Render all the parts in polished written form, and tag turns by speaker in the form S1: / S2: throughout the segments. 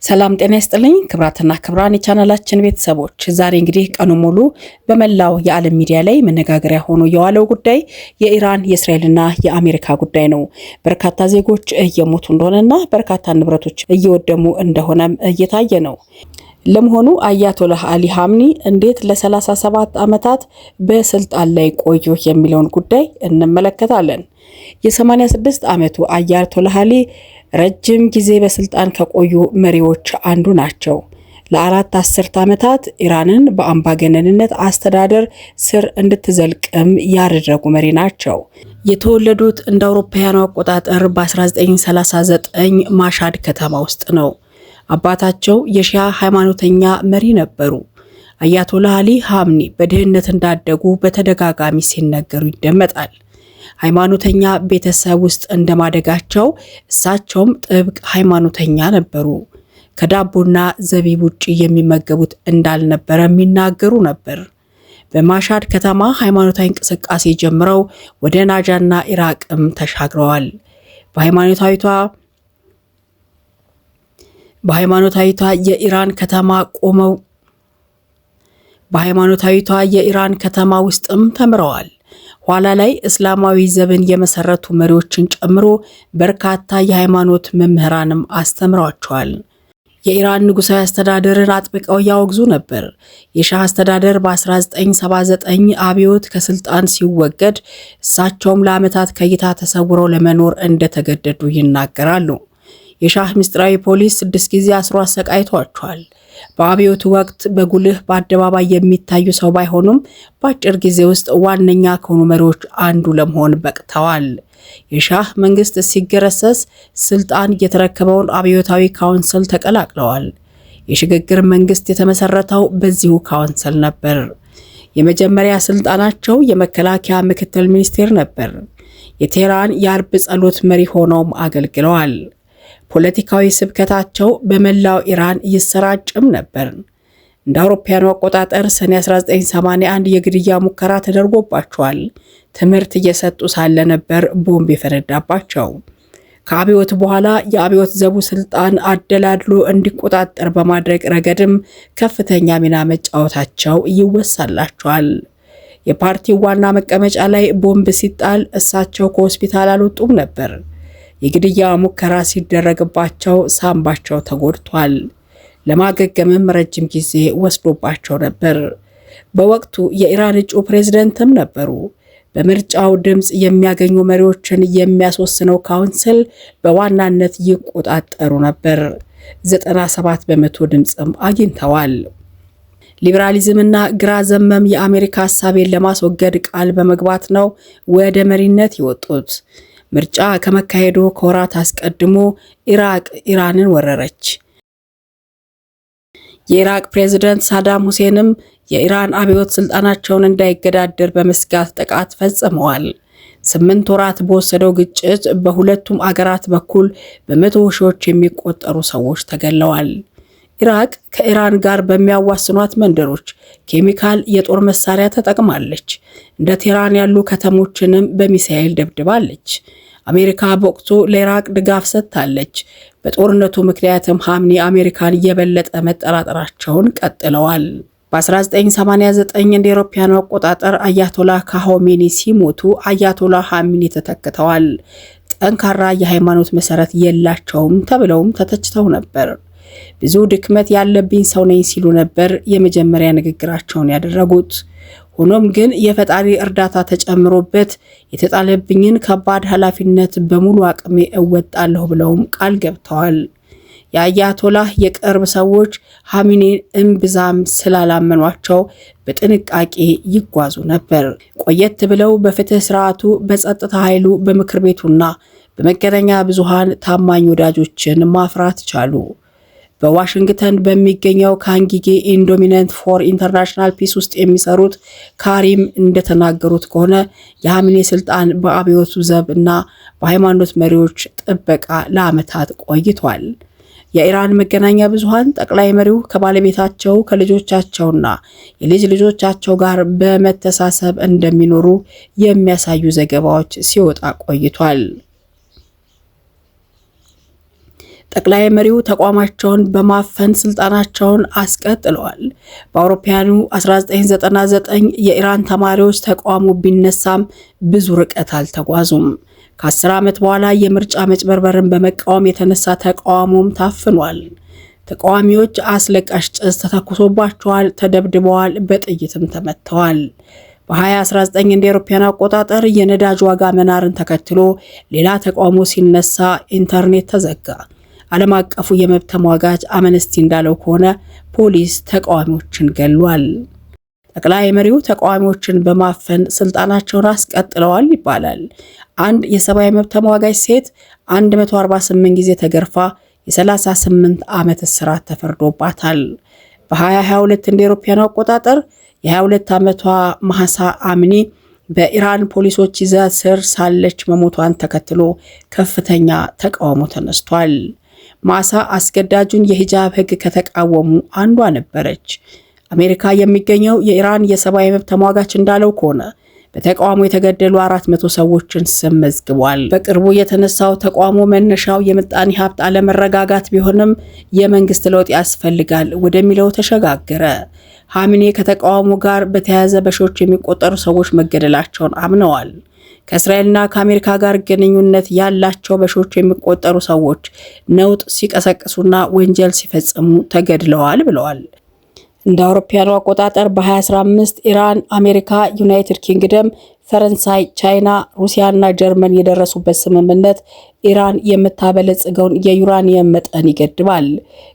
S1: ሰላም ጤና ይስጥልኝ ክብራትና ክብራን የቻናላችን ቤተሰቦች ዛሬ እንግዲህ ቀኑ ሙሉ በመላው የዓለም ሚዲያ ላይ መነጋገሪያ ሆኖ የዋለው ጉዳይ የኢራን የእስራኤልና የአሜሪካ ጉዳይ ነው። በርካታ ዜጎች እየሞቱ እንደሆነና በርካታ ንብረቶች እየወደሙ እንደሆነም እየታየ ነው። ለመሆኑ አያቶላህ አሊ ኻሜኒ እንዴት ለ37 ዓመታት በስልጣን ላይ ቆዩ የሚለውን ጉዳይ እንመለከታለን። የ86 ዓመቱ አያቶላህ አሊ ረጅም ጊዜ በስልጣን ከቆዩ መሪዎች አንዱ ናቸው። ለአራት አስርት ዓመታት ኢራንን በአምባገነንነት አስተዳደር ስር እንድትዘልቅም ያደረጉ መሪ ናቸው። የተወለዱት እንደ አውሮፓውያኑ አቆጣጠር በ1939 ማሻድ ከተማ ውስጥ ነው። አባታቸው የሺያ ሃይማኖተኛ መሪ ነበሩ። አያቶላህ አሊ ኻሜኒ በድህነት እንዳደጉ በተደጋጋሚ ሲነገሩ ይደመጣል። ሃይማኖተኛ ቤተሰብ ውስጥ እንደማደጋቸው እሳቸውም ጥብቅ ሃይማኖተኛ ነበሩ። ከዳቦና ዘቢብ ውጪ የሚመገቡት እንዳልነበረ የሚናገሩ ነበር። በማሻድ ከተማ ሃይማኖታዊ እንቅስቃሴ ጀምረው ወደ ናጃና ኢራቅም ተሻግረዋል። በሃይማኖታዊቷ የኢራን ከተማ ውስጥም ተምረዋል። ኋላ ላይ እስላማዊ ዘብን የመሰረቱ መሪዎችን ጨምሮ በርካታ የሃይማኖት መምህራንም አስተምረዋቸዋል። የኢራን ንጉሳዊ አስተዳደርን አጥብቀው ያወግዙ ነበር። የሻህ አስተዳደር በ1979 አብዮት ከስልጣን ሲወገድ እሳቸውም ለዓመታት ከእይታ ተሰውረው ለመኖር እንደተገደዱ ይናገራሉ። የሻህ ምስጢራዊ ፖሊስ 6 ጊዜ አስሮ አሰቃይቷቸዋል። በአብዮቱ ወቅት በጉልህ በአደባባይ የሚታዩ ሰው ባይሆኑም በአጭር ጊዜ ውስጥ ዋነኛ ከሆኑ መሪዎች አንዱ ለመሆን በቅተዋል። የሻህ መንግስት ሲገረሰስ ስልጣን የተረከበውን አብዮታዊ ካውንስል ተቀላቅለዋል። የሽግግር መንግስት የተመሰረተው በዚሁ ካውንስል ነበር። የመጀመሪያ ስልጣናቸው የመከላከያ ምክትል ሚኒስቴር ነበር። የቴህራን የአርብ ጸሎት መሪ ሆነውም አገልግለዋል። ፖለቲካዊ ስብከታቸው በመላው ኢራን ይሰራጭም ነበር። እንደ አውሮፓውያኑ አቆጣጠር ሰኔ 1981 የግድያ ሙከራ ተደርጎባቸዋል። ትምህርት እየሰጡ ሳለ ነበር ቦምብ የፈነዳባቸው። ከአብዮት በኋላ የአብዮት ዘቡ ስልጣን አደላድሎ እንዲቆጣጠር በማድረግ ረገድም ከፍተኛ ሚና መጫወታቸው ይወሳላቸዋል። የፓርቲው ዋና መቀመጫ ላይ ቦምብ ሲጣል እሳቸው ከሆስፒታል አልወጡም ነበር። የግድያ ሙከራ ሲደረግባቸው ሳምባቸው ተጎድቷል። ለማገገምም ረጅም ጊዜ ወስዶባቸው ነበር። በወቅቱ የኢራን እጩ ፕሬዝደንትም ነበሩ። በምርጫው ድምፅ የሚያገኙ መሪዎችን የሚያስወስነው ካውንስል በዋናነት ይቆጣጠሩ ነበር። 97 በመቶ ድምፅም አግኝተዋል። ሊበራሊዝምና ግራ ዘመም የአሜሪካ ሐሳቤን ለማስወገድ ቃል በመግባት ነው ወደ መሪነት የወጡት። ምርጫ ከመካሄዱ ከወራት አስቀድሞ ኢራቅ ኢራንን ወረረች። የኢራቅ ፕሬዝዳንት ሳዳም ሁሴንም የኢራን አብዮት ስልጣናቸውን እንዳይገዳደር በመስጋት ጥቃት ፈጽመዋል። 8 ወራት በወሰደው ግጭት በሁለቱም አገራት በኩል በመቶ ሺዎች የሚቆጠሩ ሰዎች ተገለዋል። ኢራቅ ከኢራን ጋር በሚያዋስኗት መንደሮች ኬሚካል የጦር መሳሪያ ተጠቅማለች። እንደ ቴህራን ያሉ ከተሞችንም በሚሳኤል ደብድባለች። አሜሪካ በወቅቱ ለኢራቅ ድጋፍ ሰጥታለች። በጦርነቱ ምክንያትም ኻሜኒ አሜሪካን የበለጠ መጠራጠራቸውን ቀጥለዋል። በ1989 እንደ አውሮፓውያኑ አቆጣጠር አያቶላህ ኻሜኒ ሲሞቱ አያቶላህ ኻሜኒ ተተክተዋል። ጠንካራ የሃይማኖት መሰረት የላቸውም ተብለውም ተተችተው ነበር። ብዙ ድክመት ያለብኝ ሰው ነኝ ሲሉ ነበር የመጀመሪያ ንግግራቸውን ያደረጉት። ሆኖም ግን የፈጣሪ እርዳታ ተጨምሮበት የተጣለብኝን ከባድ ኃላፊነት በሙሉ አቅሜ እወጣለሁ ብለውም ቃል ገብተዋል። የአያቶላህ የቅርብ ሰዎች ኻሜኒን እምብዛም ስላላመኗቸው በጥንቃቄ ይጓዙ ነበር። ቆየት ብለው በፍትህ ስርዓቱ፣ በጸጥታ ኃይሉ፣ በምክር ቤቱና በመገናኛ ብዙሃን ታማኝ ወዳጆችን ማፍራት ቻሉ። በዋሽንግተን በሚገኘው ካንጊጌ ኢንዶሚነንት ፎር ኢንተርናሽናል ፒስ ውስጥ የሚሰሩት ካሪም እንደተናገሩት ከሆነ የኻሜኒ ስልጣን በአብዮቱ ዘብ እና በሃይማኖት መሪዎች ጥበቃ ለዓመታት ቆይቷል። የኢራን መገናኛ ብዙሃን ጠቅላይ መሪው ከባለቤታቸው ከልጆቻቸውና የልጅ ልጆቻቸው ጋር በመተሳሰብ እንደሚኖሩ የሚያሳዩ ዘገባዎች ሲወጣ ቆይቷል። ጠቅላይ መሪው ተቋማቸውን በማፈን ስልጣናቸውን አስቀጥለዋል። በአውሮፓውያኑ 1999 የኢራን ተማሪዎች ተቃውሞ ቢነሳም ብዙ ርቀት አልተጓዙም። ከ10 ዓመት በኋላ የምርጫ መጭበርበርን በመቃወም የተነሳ ተቃውሞም ታፍኗል። ተቃዋሚዎች አስለቃሽ ጭስ ተተኩሶባቸዋል፣ ተደብድበዋል፣ በጥይትም ተመተዋል። በ2019 እንደ አውሮፓውያን አቆጣጠር የነዳጅ ዋጋ መናርን ተከትሎ ሌላ ተቃውሞ ሲነሳ ኢንተርኔት ተዘጋ። ዓለም አቀፉ የመብት ተሟጋች አምነስቲ እንዳለው ከሆነ ፖሊስ ተቃዋሚዎችን ገሏል። ጠቅላይ መሪው ተቃዋሚዎችን በማፈን ስልጣናቸውን አስቀጥለዋል ይባላል። አንድ የሰብአዊ መብት ተሟጋች ሴት 148 ጊዜ ተገርፋ የ38 ዓመት እስራት ተፈርዶባታል። በ2022 እንደ አውሮፓውያን አቆጣጠር የ22 ዓመቷ ማህሳ አሚኒ በኢራን ፖሊሶች ይዘት ስር ሳለች መሞቷን ተከትሎ ከፍተኛ ተቃውሞ ተነስቷል። ማሳ አስገዳጁን የሂጃብ ሕግ ከተቃወሙ አንዷ ነበረች። አሜሪካ የሚገኘው የኢራን የሰብአዊ መብት ተሟጋች እንዳለው ከሆነ በተቃውሞ የተገደሉ 400 ሰዎችን ስም መዝግቧል። በቅርቡ የተነሳው ተቃውሞ መነሻው የምጣኔ ሀብት አለመረጋጋት ቢሆንም የመንግስት ለውጥ ያስፈልጋል ወደሚለው ተሸጋገረ። ሐሚኔ ከተቃውሞ ጋር በተያያዘ በሺዎች የሚቆጠሩ ሰዎች መገደላቸውን አምነዋል። ከእስራኤልና ከአሜሪካ ጋር ግንኙነት ያላቸው በሺዎች የሚቆጠሩ ሰዎች ነውጥ ሲቀሰቅሱና ወንጀል ሲፈጽሙ ተገድለዋል ብለዋል። እንደ አውሮፓውያኑ አቆጣጠር በ2015 ኢራን፣ አሜሪካ፣ ዩናይትድ ኪንግደም፣ ፈረንሳይ፣ ቻይና፣ ሩሲያና ጀርመን የደረሱበት ስምምነት ኢራን የምታበለጽገውን የዩራኒየም መጠን ይገድባል።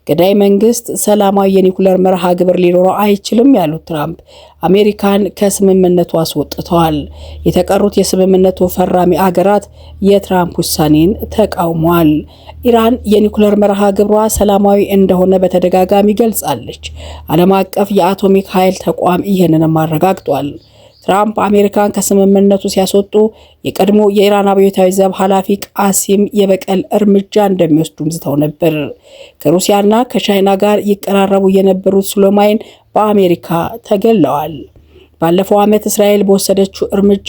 S1: ገዳይ መንግስት ሰላማዊ የኒኩለር መርሃ ግብር ሊኖረው አይችልም ያሉት ትራምፕ አሜሪካን ከስምምነቱ አስወጥተዋል። የተቀሩት የስምምነቱ ፈራሚ አገራት የትራምፕ ውሳኔን ተቃውመዋል። ኢራን የኒኩለር መርሃ ግብሯ ሰላማዊ እንደሆነ በተደጋጋሚ ገልጻለች። ዓለም አቀፍ የአቶሚክ ኃይል ተቋም ይህንንም አረጋግጧል። ትራምፕ አሜሪካን ከስምምነቱ ሲያስወጡ የቀድሞ የኢራን አብዮታዊ ዘብ ኃላፊ ቃሲም የበቀል እርምጃ እንደሚወስዱም ዝተው ነበር። ከሩሲያና ከቻይና ጋር ይቀራረቡ የነበሩት ሱሌማኒ በአሜሪካ ተገለዋል። ባለፈው ዓመት እስራኤል በወሰደችው እርምጃ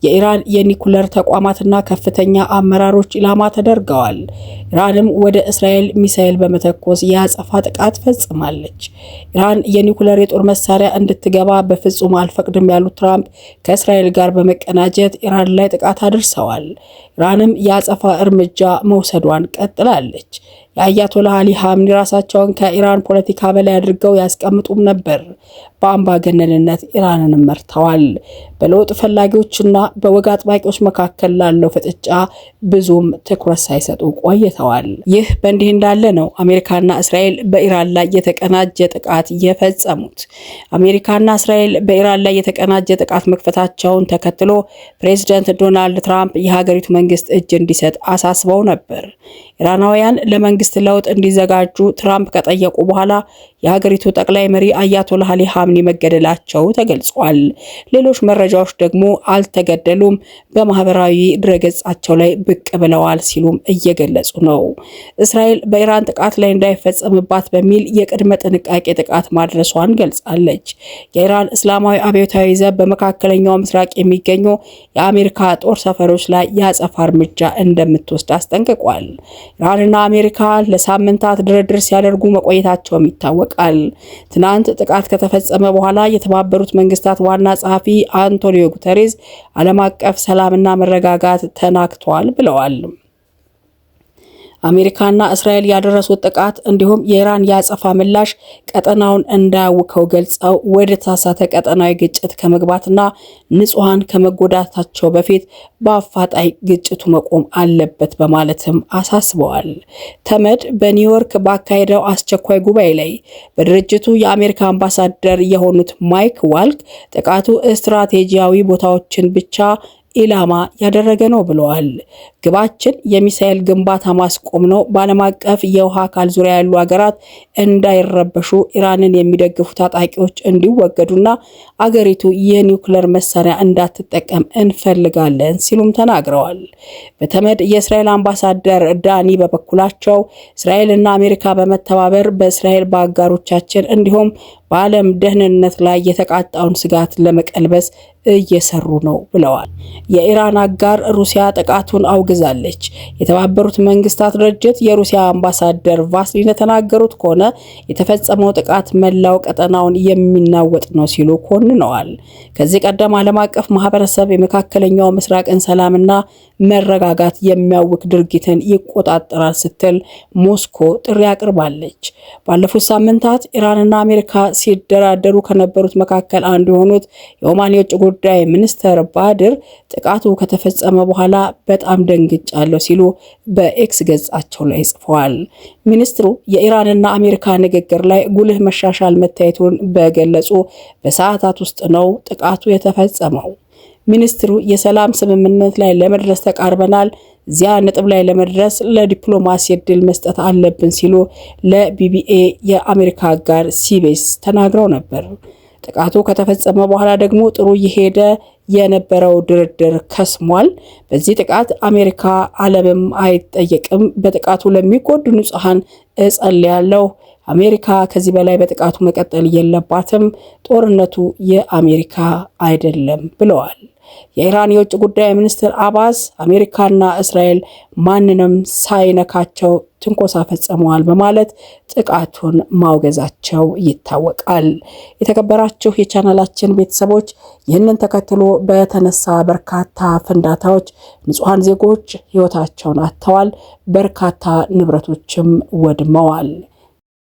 S1: የኢራን የኒኩለር ተቋማትና ከፍተኛ አመራሮች ኢላማ ተደርገዋል። ኢራንም ወደ እስራኤል ሚሳኤል በመተኮስ የአጸፋ ጥቃት ፈጽማለች። ኢራን የኒኩለር የጦር መሳሪያ እንድትገባ በፍጹም አልፈቅድም ያሉት ትራምፕ ከእስራኤል ጋር በመቀናጀት ኢራን ላይ ጥቃት አድርሰዋል። ኢራንም የአጸፋ እርምጃ መውሰዷን ቀጥላለች። የአያቶላህ አሊ ሐምኒ ራሳቸውን ከኢራን ፖለቲካ በላይ አድርገው ያስቀምጡም ነበር። በአምባገነንነት ኢራንንም መርተዋል። በለውጥ ፈላጊዎችና በወግ አጥባቂዎች መካከል ላለው ፍጥጫ ብዙም ትኩረት ሳይሰጡ ቆይተዋል። ይህ በእንዲህ እንዳለ ነው አሜሪካና እስራኤል በኢራን ላይ የተቀናጀ ጥቃት የፈጸሙት። አሜሪካና እስራኤል በኢራን ላይ የተቀናጀ ጥቃት መክፈታቸውን ተከትሎ ፕሬዝዳንት ዶናልድ ትራምፕ የሀገሪቱ መንግስት እጅ እንዲሰጥ አሳስበው ነበር። ኢራናውያን ለመንግስት ለውጥ እንዲዘጋጁ ትራምፕ ከጠየቁ በኋላ የሀገሪቱ ጠቅላይ መሪ አያቶላህ አሊ ሐምኒ መገደላቸው ተገልጿል። ሌሎች መረጃዎች ደግሞ አልተገደሉም፣ በማህበራዊ ድረገጻቸው ላይ ብቅ ብለዋል ሲሉም እየገለጹ ነው። እስራኤል በኢራን ጥቃት ላይ እንዳይፈጸምባት በሚል የቅድመ ጥንቃቄ ጥቃት ማድረሷን ገልጻለች። የኢራን እስላማዊ አብዮታዊ ዘብ በመካከለኛው ምስራቅ የሚገኙ የአሜሪካ ጦር ሰፈሮች ላይ የአጸፋ እርምጃ እንደምትወስድ አስጠንቅቋል። ኢራንና አሜሪካ ለሳምንታት ድርድር ሲያደርጉ መቆየታቸውም ይታወቃል። ትናንት ጥቃት ከተፈጸመ በኋላ የተባበሩት መንግስታት ዋና ጸሐፊ አንቶኒዮ ጉተሬዝ ዓለም አቀፍ ሰላምና መረጋጋት ተናክቷል ብለዋል። አሜሪካና እስራኤል ያደረሱት ጥቃት እንዲሁም የኢራን የአጸፋ ምላሽ ቀጠናውን እንዳያውከው ገልጸው ወደ ተሳሳተ ቀጠናዊ ግጭት ከመግባትና ንጹሃን ከመጎዳታቸው በፊት በአፋጣኝ ግጭቱ መቆም አለበት በማለትም አሳስበዋል። ተመድ በኒውዮርክ ባካሄደው አስቸኳይ ጉባኤ ላይ በድርጅቱ የአሜሪካ አምባሳደር የሆኑት ማይክ ዋልክ ጥቃቱ ስትራቴጂያዊ ቦታዎችን ብቻ ኢላማ ያደረገ ነው ብለዋል። ግባችን የሚሳኤል ግንባታ ማስቆም ነው። በዓለም አቀፍ የውሃ አካል ዙሪያ ያሉ ሀገራት እንዳይረበሹ ኢራንን የሚደግፉ ታጣቂዎች እንዲወገዱና አገሪቱ የኒውክሌር መሳሪያ እንዳትጠቀም እንፈልጋለን ሲሉም ተናግረዋል። በተመድ የእስራኤል አምባሳደር ዳኒ በበኩላቸው እስራኤልና አሜሪካ በመተባበር በእስራኤል በአጋሮቻችን እንዲሁም በዓለም ደህንነት ላይ የተቃጣውን ስጋት ለመቀልበስ እየሰሩ ነው ብለዋል። የኢራን አጋር ሩሲያ ጥቃቱን አውግዛ አውግዛለች። የተባበሩት መንግስታት ድርጅት የሩሲያ አምባሳደር ቫስሊ እንደተናገሩት ከሆነ የተፈጸመው ጥቃት መላው ቀጠናውን የሚናወጥ ነው ሲሉ ኮንነዋል። ከዚህ ቀደም ዓለም አቀፍ ማህበረሰብ የመካከለኛው ምስራቅን ሰላምና መረጋጋት የሚያውክ ድርጊትን ይቆጣጠራል ስትል ሞስኮ ጥሪ አቅርባለች። ባለፉት ሳምንታት ኢራንና አሜሪካ ሲደራደሩ ከነበሩት መካከል አንዱ የሆኑት የኦማን የውጭ ጉዳይ ሚኒስትር ባድር ጥቃቱ ከተፈጸመ በኋላ በጣም ደንግጫለሁ ሲሉ በኤክስ ገጻቸው ላይ ጽፈዋል። ሚኒስትሩ የኢራንና አሜሪካ ንግግር ላይ ጉልህ መሻሻል መታየቱን በገለጹ በሰዓታት ውስጥ ነው ጥቃቱ የተፈጸመው። ሚኒስትሩ የሰላም ስምምነት ላይ ለመድረስ ተቃርበናል፣ እዚያ ነጥብ ላይ ለመድረስ ለዲፕሎማሲ እድል መስጠት አለብን ሲሉ ለቢቢኤ የአሜሪካ አጋር ሲቢኤስ ተናግረው ነበር። ጥቃቱ ከተፈጸመ በኋላ ደግሞ ጥሩ እየሄደ የነበረው ድርድር ከስሟል። በዚህ ጥቃት አሜሪካ ዓለምም አይጠየቅም፣ በጥቃቱ ለሚጎዱ ንጹሃን እጸልያለሁ፣ አሜሪካ ከዚህ በላይ በጥቃቱ መቀጠል የለባትም፣ ጦርነቱ የአሜሪካ አይደለም ብለዋል። የኢራን የውጭ ጉዳይ ሚኒስትር አባስ አሜሪካና እስራኤል ማንንም ሳይነካቸው ትንኮሳ ፈጽመዋል በማለት ጥቃቱን ማውገዛቸው ይታወቃል። የተከበራችሁ የቻናላችን ቤተሰቦች ይህንን ተከትሎ በተነሳ በርካታ ፍንዳታዎች ንጹሃን ዜጎች ህይወታቸውን አጥተዋል፣ በርካታ ንብረቶችም ወድመዋል።